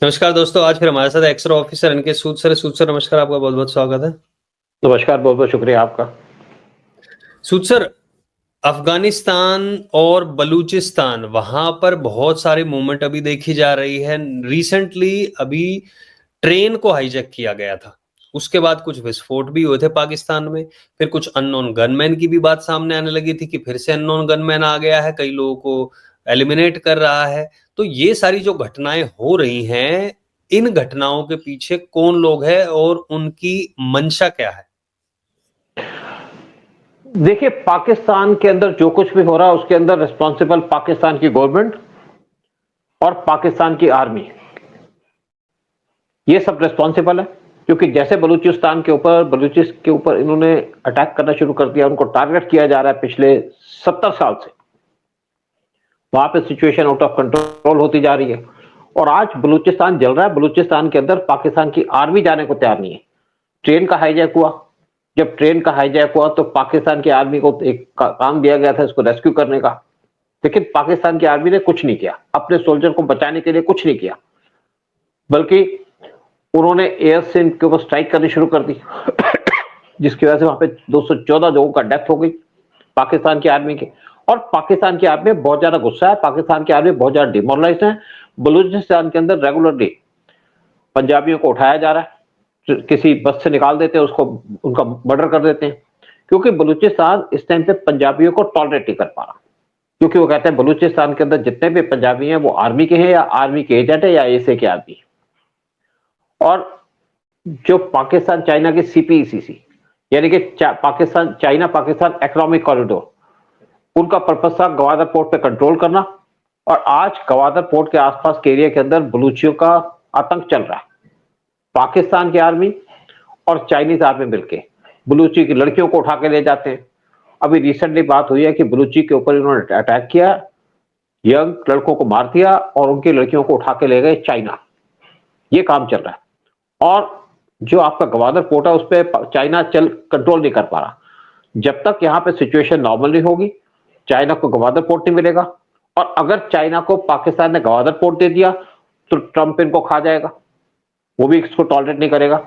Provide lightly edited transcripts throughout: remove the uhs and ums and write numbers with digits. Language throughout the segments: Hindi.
नमस्कार दोस्तों, आज फिर हमारे साथ एक्स ऑफिसर इनके सूद सर। सूद सर नमस्कार, आपका बहुत बहुत स्वागत है। नमस्कार, बहुत-बहुत शुक्रिया आपका। सूद सर, अफगानिस्तान और बलूचिस्तान वहां पर बहुत सारे मूवमेंट अभी देखी जा रही है। रिसेंटली अभी ट्रेन को हाईजैक किया गया था, उसके बाद कुछ विस्फोट भी हुए थे पाकिस्तान में। फिर कुछ अननोन गनमैन की भी बात सामने आने लगी थी कि फिर से अननोन गनमैन आ गया है, कई लोगों को एलिमिनेट कर रहा है। तो ये सारी जो घटनाएं हो रही हैं, इन घटनाओं के पीछे कौन लोग हैं और उनकी मंशा क्या है? देखिए, पाकिस्तान के अंदर जो कुछ भी हो रहा है उसके अंदर रिस्पॉन्सिबल पाकिस्तान की गवर्नमेंट और पाकिस्तान की आर्मी, ये सब रिस्पॉन्सिबल है। क्योंकि जैसे बलूचिस्तान के ऊपर इन्होंने अटैक करना शुरू कर दिया, उनको टारगेट किया जा रहा है पिछले 70 साल से। वहां पे सिचुएशन आउट ऑफ कंट्रोल होती जा रही है और आज बलूचिस्तान जल रहा है। बलूचिस्तान के अंदर पाकिस्तान की आर्मी जाने को तैयार नहीं है। ट्रेन का हाईजैक हुआ, जब ट्रेन का हाईजैक हुआ तो पाकिस्तान की आर्मी को एक काम दिया गया था इसको रेस्क्यू करने का, लेकिन पाकिस्तान की आर्मी ने कुछ नहीं किया, अपने सोल्जर को बचाने के लिए कुछ नहीं किया, बल्कि उन्होंने एयर से इनके ऊपर स्ट्राइक करनी शुरू कर दी जिसकी वजह से वहां पे 214 लोगों का डेथ हो गई पाकिस्तान की आर्मी के। और पाकिस्तान की आर्मी बहुत ज्यादा गुस्सा है, पाकिस्तान की आर्मी बहुत ज्यादा डिमोरलाइज है। बलूचिस्तान के अंदर रेगुलरली पंजाबियों को उठाया जा रहा है, किसी बस से निकाल देते हैं उसको, उनका मर्डर कर देते हैं, क्योंकि बलूचिस्तान इस टाइम पे पंजाबियों को टॉलरेट नहीं कर पा रहा। क्योंकि वो कहते हैं बलूचिस्तान के अंदर जितने भी पंजाबी हैं वो आर्मी के हैं या आर्मी के एजेंट है या एसए के आदमी। और जो पाकिस्तान चाइना की सीपीईसीसी यानी कि Pakistan China Pakistan economic corridor, उनका पर्पस था गवादर पोर्ट पे कंट्रोल करना। और आज गवादर पोर्ट के आसपास के एरिया के अंदर बलूचियों का आतंक चल रहा है। पाकिस्तान की आर्मी और चाइनीज आर्मी मिलकर बलूची की लड़कियों को उठा के ले जाते हैं। अभी रिसेंटली बात हुई है कि बलूची के ऊपर इन्होंने अटैक किया, यंग लड़कों को मार दिया और उनकी लड़कियों को उठा के ले गए चाइना। ये काम चल रहा है। और जो आपका गवादर पोर्ट है उस पर चाइना कंट्रोल नहीं कर पा रहा। जब तक यहां पे सिचुएशन नॉर्मल नहीं होगी, चाइना को गवादर पोर्ट नहीं मिलेगा। और अगर चाइना को पाकिस्तान ने गवादर पोर्ट दे दिया तो ट्रंप इनको खा जाएगा, वो भी इसको टॉलरेट नहीं करेगा।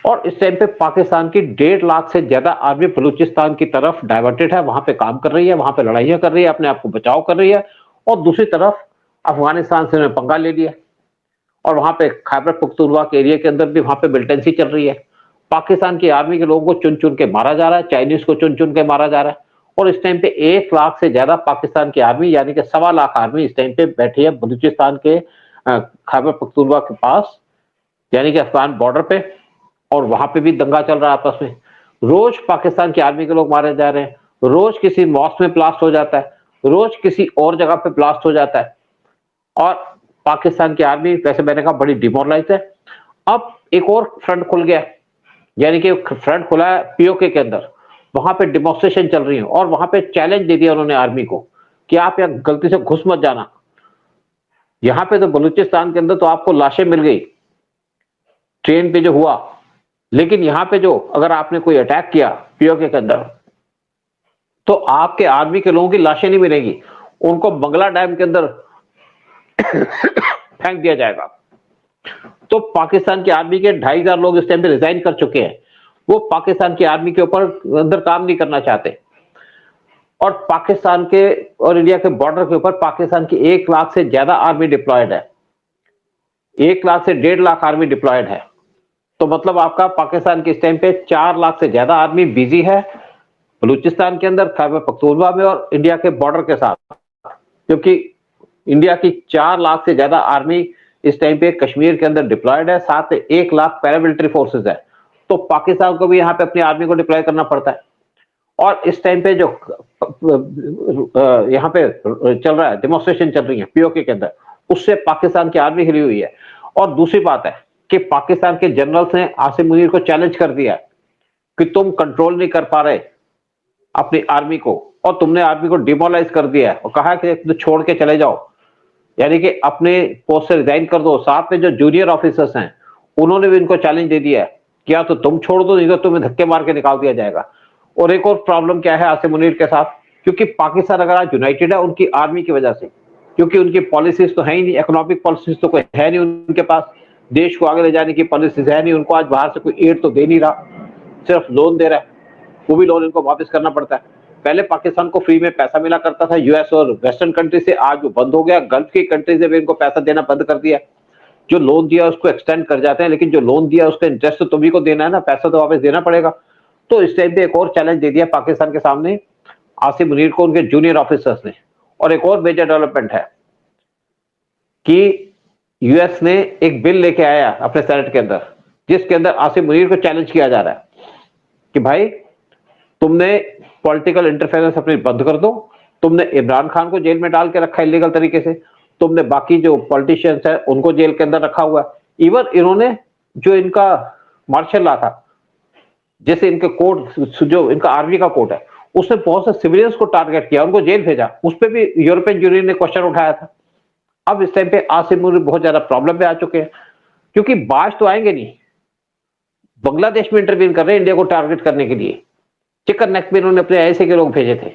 और इस टाइम पे पाकिस्तान की 1.5 लाख से ज्यादा आर्मी बलूचिस्तान की तरफ डाइवर्टेड है, वहां पे काम कर रही है, वहां पे लड़ाइयां कर रही है, अपने आप को बचाव कर रही है। और दूसरी तरफ अफगानिस्तान से उन्होंने पंगा ले लिया और वहां पे खैबर पख्तूनख्वा के एरिया के अंदर भी वहां पे मिलिटेंसी चल रही है। पाकिस्तान की आर्मी के लोगों को चुन चुन के मारा जा रहा है, चाइनीज को चुन चुन के मारा जा रहा है। और इस टाइम पे 1 लाख से ज्यादा पाकिस्तान की आर्मी यानी कि 1.25 लाख आर्मी इस टाइम पे बैठी है बलूचिस्तान के खैबर पख्तूनख्वा के पास, यानी कि अफगान बॉर्डर पे। और वहां पे भी दंगा चल रहा है आपस में। रोज पाकिस्तान की आर्मी के लोग मारे जा रहे हैं, रोज किसी मॉस्क में ब्लास्ट हो जाता है, रोज किसी और जगह पे ब्लास्ट हो जाता है। और पाकिस्तान की आर्मी, वैसे मैंने कहा, बड़ी डिमोरलाइज है। अब एक और फ्रंट खुल गया, यानी कि फ्रंट खुला है पीओके के अंदर। वहां पे डिमॉन्स्ट्रेशन चल रही है और वहां पे चैलेंज दे दिया उन्होंने आर्मी को कि आप यहाँ गलती से घुस मत जाना। यहां पे तो बलूचिस्तान के अंदर तो आपको लाशें मिल गई ट्रेन पे जो हुआ, लेकिन यहां पे जो अगर आपने कोई अटैक किया पीओके के अंदर तो आपके आर्मी के लोगों की लाशें नहीं मिलेंगी, उनको बंगला डैम के अंदर फेंक दिया जाएगा। तो पाकिस्तान की आर्मी के 2,500 लोग इस टाइम पे रिजाइन कर चुके हैं। वो पाकिस्तान की आर्मी के ऊपर अंदर काम नहीं करना चाहते। और पाकिस्तान के और इंडिया के बॉर्डर के ऊपर पाकिस्तान की 1 लाख से ज्यादा आर्मी डिप्लॉयड है, 1 लाख से 1.5 लाख आर्मी डिप्लॉयड है। तो मतलब आपका पाकिस्तान की इस टाइम पे 4 लाख से ज्यादा आर्मी बिजी है बलूचिस्तान के अंदर, खैबर पख्तूनख्वा में और इंडिया के बॉर्डर के साथ। क्योंकि इंडिया की 4 लाख से ज्यादा आर्मी इस टाइम पे कश्मीर के अंदर डिप्लॉयड है, साथ 1 लाख पैरामिलिट्री फोर्सेस है। तो पाकिस्तान को भी यहाँ पे अपनी आर्मी को डिप्लॉय करना पड़ता है। और इस टाइम पे जो यहाँ पे चल रहा है, डेमोन्स्ट्रेशन चल रही है पीओके के अंदर, उससे पाकिस्तान की आर्मी हिली हुई है। और दूसरी बात है कि पाकिस्तान के जनरल्स ने आसिम मुनीर को चैलेंज कर दिया कि तुम कंट्रोल नहीं कर पा रहे अपनी आर्मी को और तुमने आर्मी को डिमोलाइज कर दिया है, और कहा कि तो छोड़ के चले जाओ, यानी कि अपने पोस्ट से रिजाइन कर दो। साथ में जो जूनियर ऑफिसर्स हैं उन्होंने भी इनको चैलेंज दे दिया है कि या तो तुम छोड़ दो, नहीं तो तुम्हें धक्के मार के निकाल दिया जाएगा। और एक और प्रॉब्लम क्या है आसिम मुनीर के साथ, क्योंकि पाकिस्तान अगर आज यूनाइटेड है उनकी आर्मी की वजह से, क्योंकि उनकी पॉलिसीज तो है ही नहीं, इकोनॉमिक पॉलिसीज तो कोई है नहीं उनके पास, देश को आगे ले जाने की पॉलिसीज है नहीं। उनको आज बाहर से कोई एड तो दे नहीं रहा, सिर्फ लोन दे रहा है, वो भी लोन इनको वापस करना पड़ता है। पहले पाकिस्तान को फ्री में पैसा मिला करता था यूएस और वेस्टर्न कंट्री से, आज वो बंद हो गया। गल्फ की कंट्री से भी इनको पैसा देना बंद कर दिया। जो लोन दिया उसको एक्सटेंड कर जाते हैं, लेकिन जो लोन दिया उसका इंटरेस्ट तो तुम्ही को देना है ना, पैसा तो वापस देना पड़ेगा। तो इस टाइम पे एक और चैलेंज दे दिया पाकिस्तान के सामने आसिम मुनीर को, उनके जूनियर ऑफिसर्स ने। और एक और मेजर डेवलपमेंट है कि यूएस ने एक बिल लेके आया अपने सेनेट के अंदर, जिसके अंदर आसिम मुनीर को चैलेंज किया जा रहा है कि भाई तुमने पॉलिटिकल इंटरफेरेंस अपनी बंद कर दो, तुमने इमरान खान को जेल में डाल के रखा है इलीगल तरीके से, तुमने बाकी जो पॉलिटिशियंस है उनको जेल के अंदर रखा हुआ है। इवन इन्होंने जो इनका मार्शल लॉ था, जैसे इनके कोर्ट, जो इनका आर्मी का कोर्ट है, उसने बहुत से सिविलियंस को टारगेट किया, उनको जेल भेजा, उस पर भी यूरोपियन यूनियन ने क्वेश्चन उठाया था। अब इस टाइम पे आसिम मुनीर बहुत ज्यादा प्रॉब्लम में आ चुके हैं, क्योंकि बाज तो आएंगे नहीं। बांग्लादेश में इंटरवीन कर रहे हैं इंडिया को टारगेट करने के लिए, चिकन नेक में इन्होंने अपने ऐसे के लोग भेजे थे।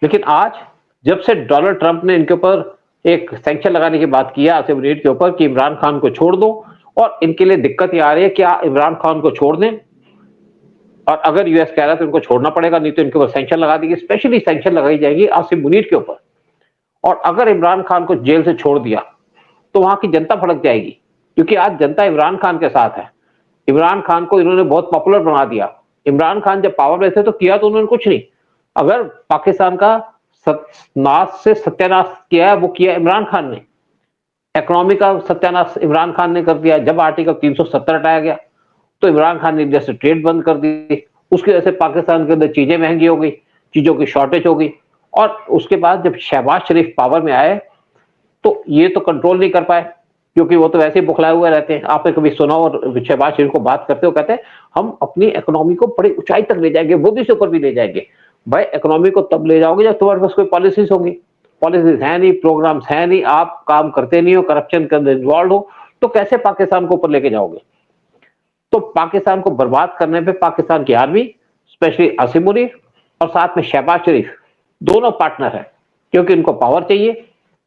लेकिन आज जब से डोनाल्ड ट्रंप ने इनके ऊपर एक सैंक्शन लगाने की बात की आसिम मुनीर के ऊपर कि इमरान खान को छोड़ दो, और इनके लिए दिक्कत ये आ रही है कि इमरान खान को छोड़ दें, और अगर यूएस कह रहा है तो इनको छोड़ना पड़ेगा, नहीं तो इनके ऊपर सैंक्शन लगा देगी। स्पेशली सैंक्शन लगाई जाएगी आसिम मुनीर के ऊपर। और अगर इमरान खान को जेल से छोड़ दिया तो वहां की जनता भड़क जाएगी, क्योंकि आज जनता इमरान खान के साथ है। इमरान खान को इन्होंने बहुत पॉपुलर बना दिया। इमरान खान जब पावर में थे तो किया तो उन्होंने कुछ नहीं। अगर पाकिस्तान का नाश से सत्यानाश किया है वो किया इमरान खान ने। इकोनॉमी का सत्यानाश इमरान खान ने कर दिया। जब आर्टिकल 370 हटाया गया तो इमरान खान ने इंडिया से ट्रेड बंद कर दी। उसकी वजह से पाकिस्तान के अंदर चीजें महंगी हो गई, चीजों की शॉर्टेज हो गई। और उसके बाद जब शहबाज शरीफ पावर में आए तो ये तो कंट्रोल नहीं कर पाए, क्योंकि वो तो वैसे ही बुखलाए हुए रहते हैं। आपने कभी सुना और शहबाज शरीफ को बात करते हो, कहते हैं हम अपनी इकोनॉमी को बड़ी ऊंचाई तक ले जाएंगे, मोदी से ऊपर भी ले जाएंगे। भाई इकोनॉमी को तब ले जाओगे जब तुम्हारे पास कोई पॉलिसीज होंगी। पॉलिसीज है नहीं, प्रोग्राम्स है नहीं, आप काम करते नहीं हो, करप्शन के अंदर इन्वॉल्व हो, तो कैसे पाकिस्तान को ऊपर लेके जाओगे? तो पाकिस्तान को बर्बाद करने पे पाकिस्तान की आर्मी, स्पेशली आसिम मुनीर और साथ में शहबाज शरीफ, दोनों पार्टनर है, क्योंकि उनको पावर चाहिए,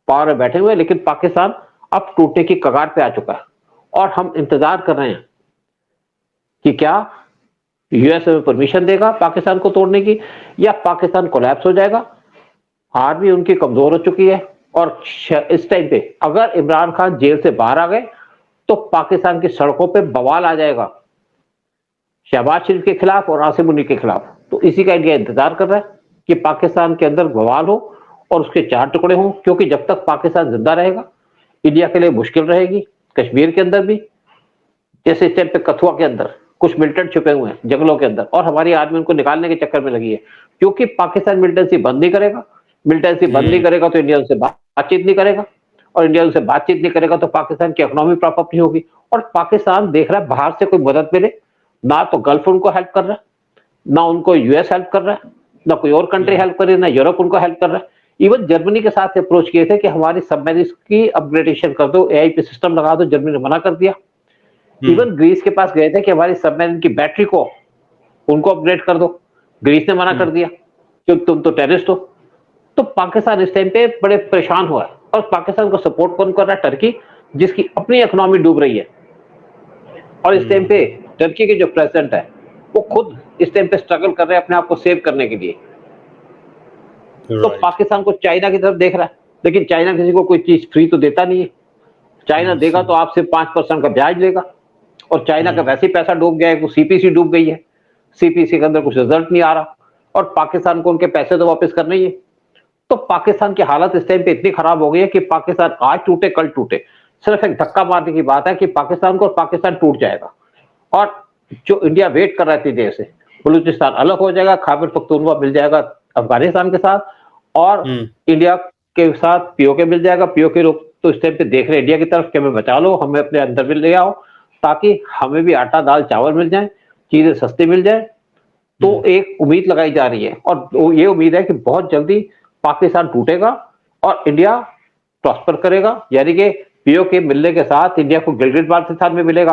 पावर में बैठे हुए। लेकिन पाकिस्तान अब टूटने की कगार पे आ चुका है, और हम इंतजार कर रहे हैं कि क्या यूएस में परमिशन देगा पाकिस्तान को तोड़ने की, या पाकिस्तान कोलैप्स हो जाएगा। आर्मी उनकी कमजोर हो चुकी है, और इस टाइम पे अगर इमरान खान जेल से बाहर आ गए तो पाकिस्तान की सड़कों पे बवाल आ जाएगा शहबाज शरीफ के खिलाफ और आसिम मुनीर के खिलाफ। तो इसी का इंडिया इंतजार कर रहा है कि पाकिस्तान के अंदर बवाल हो और उसके 4 टुकड़े हों, क्योंकि जब तक पाकिस्तान जिंदा रहेगा इंडिया के लिए मुश्किल रहेगी। कश्मीर के अंदर भी, जैसे इस टाइम पे कथुआ के अंदर कुछ मिलिटेंट छुपे हुए हैं जंगलों के अंदर, और हमारी आर्मी उनको निकालने के चक्कर में लगी है, क्योंकि पाकिस्तान मिलिटेंसी बंद नहीं करेगा। मिलिटेंसी बंद नहीं करेगा तो इंडिया उनसे बातचीत नहीं करेगा, और इंडिया उनसे बातचीत नहीं करेगा तो पाकिस्तान की इकोनॉमी प्रॉप अप नहीं होगी। और पाकिस्तान देख रहा है बाहर से कोई मदद मिले, ना तो गल्फ उनको हेल्प कर रहा है, ना उनको यूएस हेल्प कर रहा है, ना कोई और कंट्री हेल्प कर रही है, ना यूरोप उनको हेल्प कर रहा है। इवन जर्मनी के साथ अप्रोच किए थे कि हमारी सबमरीन्स की अपग्रेडेशन कर दो, एआई पे सिस्टम लगा दो, जर्मनी ने मना कर दिया। इवन ग्रीस के पास गए थे कि हमारी सबमरीन की बैटरी को उनको अपग्रेड कर दो, ग्रीस ने मना कर दिया कि तुम तो टेररिस्ट हो। तो पाकिस्तान इस टाइम पे बड़े परेशान हुआ है, और पाकिस्तान को सपोर्ट कौन कर रहा है? टर्की, जिसकी अपनी इकोनॉमी डूब रही है। और इस टाइम पे टर्की के जो प्रेसिडेंट है वो खुद इस टाइम पे स्ट्रगल कर रहे हैं अपने आप को सेव करने के लिए। तो पाकिस्तान को चाइना की तरफ देख रहा है, लेकिन चाइना किसी को कोई चीज फ्री तो देता नहीं है। चाइना देगा तो आपसे 5% का ब्याज लेगा, और चाइना का वैसे ही पैसा डूब गया है, वो सीपीसी डूब गई है, सीपीसी के अंदर कुछ रिजल्ट नहीं आ रहा, और पाकिस्तान को उनके पैसे तो वापस करने ही है। तो पाकिस्तान की हालत इस टाइम पे इतनी खराब हो गई है कि पाकिस्तान आज टूटे कल टूटे, सिर्फ एक धक्का मारने की बात है कि पाकिस्तान को, और पाकिस्तान टूट जाएगा। और जो इंडिया वेट कर रहा है इतनी देर से, बलूचिस्तान अलग हो जाएगा, खैबर पख्तूनख्वा मिल जाएगा अफगानिस्तान के साथ, और इंडिया के साथ पीओके मिल जाएगा। पीओके लोग तो इस टाइम पे देख रहे हैं इंडिया की तरफ कि हमें बचा लो, हमें अपने अंदर भी ले आओ, ताकि हमें भी आटा दाल चावल मिल जाए, चीजें सस्ती मिल जाए। तो एक उम्मीद लगाई जा रही है, और ये उम्मीद है कि बहुत जल्दी पाकिस्तान टूटेगा और इंडिया प्रॉस्पर करेगा। यानी कि पीओके मिलने के साथ इंडिया को गिलगित बाल्टिस्तान में मिलेगा,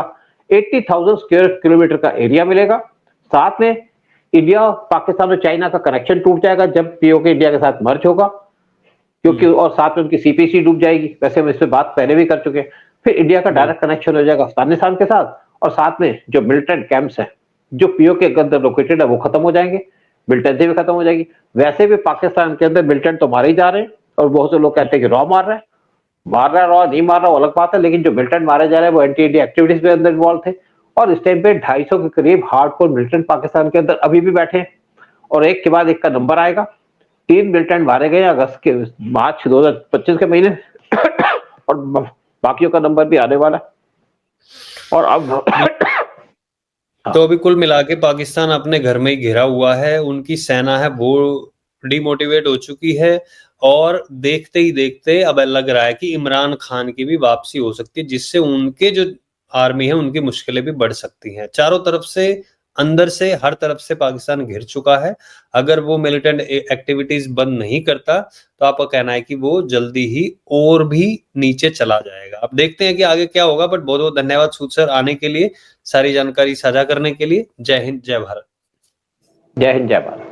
80,000 स्क्वायर किलोमीटर का एरिया मिलेगा। साथ में इंडिया, पाकिस्तान और चाइना का कनेक्शन टूट जाएगा जब पीओके इंडिया के साथ मर्ज होगा। क्योंकि और साथ में उनकी सीपीसी डूब जाएगी, वैसे हम इस पे बात पहले भी कर चुके हैं। फिर इंडिया का डायरेक्ट कनेक्शन हो जाएगा अफगानिस्तान के साथ, और साथ में जो मिलिटेंट कैंप्स हैं जो पीओके के अंदर लोकेटेड है वो खत्म हो जाएंगे, मिलिटेंसी भी खत्म हो जाएगी। वैसे भी पाकिस्तान के अंदर मिलिटेंट तो मारे ही जा रहे हैं, और बहुत से लोग कहते हैं कि रॉ मार रहा है रॉ नहीं मार रहा वो अलग बात है, लेकिन जो मिलिटेंट मारे जा रहे हैं वो एंटी इंडिया एक्टिविटीज में अंदर इन्वॉल्व थे। और इस टाइम पे 250 के करीब हार्डकोर मिलिटेंट पाकिस्तान के अंदर अभी भी बैठे हैं, और एक के बाद एक का नंबर आएगा। 3 मिलिटेंट मारे गए मार्च 2025 के महीने और बाकियों का नंबर भी आने वाला है। और अब तो अभी कुल मिला के पाकिस्तान अपने घर में ही घिरा हुआ है, उनकी सेना है वो डिमोटिवेट हो चुकी है, और देखते ही देखते अब लग रहा है कि इमरान खान की भी वापसी हो सकती है, जिससे उनके जो आर्मी है उनकी मुश्किलें भी बढ़ सकती हैं। चारों तरफ से, अंदर से, हर तरफ से पाकिस्तान घिर चुका है। अगर वो मिलिटेंट एक्टिविटीज बंद नहीं करता तो आपका कहना है कि वो जल्दी ही और भी नीचे चला जाएगा। अब देखते हैं कि आगे क्या होगा, बट बहुत बहुत धन्यवाद सूद सर आने के लिए, सारी जानकारी साझा करने के लिए। जय हिंद, जय भारत। जय हिंद, जय भारत।